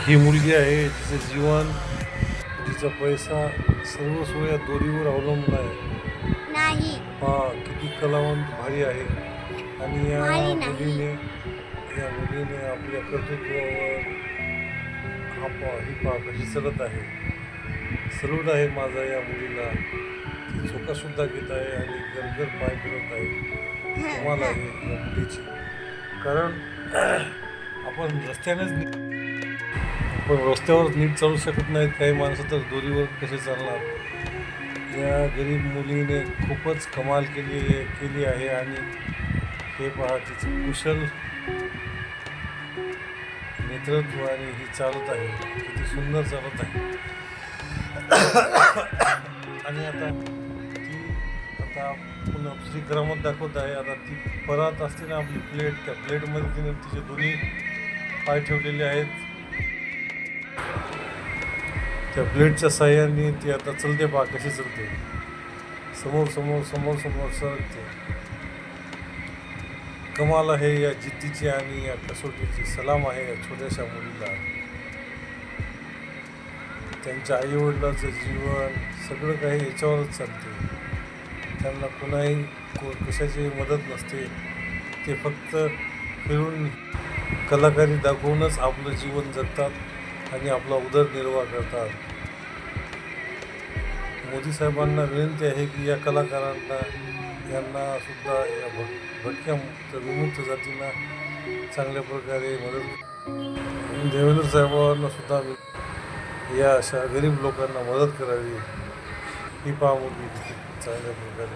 ही मुलगी आहे, तिचं जीवन, तिचा पैसा सर्वस्व या दोरीवर अवलंबून आहे. नाही. किती कलावंत भारी आहे. आणि भारी नाही. या मुलीने आपल्या कर्तृत्वावर ही पहा कशी चलत आहे. सलूट आहे माझा या मुलीला. ती झोकासुद्धा घेत आहे आणि गरगर पाय फिरत आहे. कमाल आहे या मुलीची. कारण आपण रस्त्यावर नीट चालू शकत नाहीत काही माणसं, तर दोरीवर कसे चालणार. या गरीब मुलीने खूपच कमाल केली आहे. आणि हे पहा तिचं कुशल नेतृत्व आणि ही चालत आहे, किती सुंदर चालत आहे. आणि आता पुन्हा दुसरी करामत दाखवत आहे. आता ती परत असते ना आपली प्लेट, त्या प्लेटमध्ये तिने तिचे दोन्ही पाय ठेवलेले आहेत. त्या प्लेटच्या साह्याने ती आता चलते पहा कशी चलते, समोर समोर समोर समोर सरकते. कमाल आहे या जिद्दीची आणि या कसोटीची. सलाम आहे या छोट्याशा मुलीला. त्यांच्या आईवडिलाचं जीवन सगळं काही याच्यावरच चालते. त्यांना कशाची मदत नसते. ते फक्त खेळून कलाकारी दाखवूनच आपलं जीवन जगतात आणि आपला उदरनिर्वाह करतात. मोदी साहेबांना विनंती आहे की या कलाकारांना यांना सुद्धा या भटक्या विमुक्त जातींना चांगल्या प्रकारे मदत. देवेंद्र साहेबांना सुद्धा या अशा गरीब लोकांना मदत करावी. ही पहा मुलगी चांगल्या प्रकारे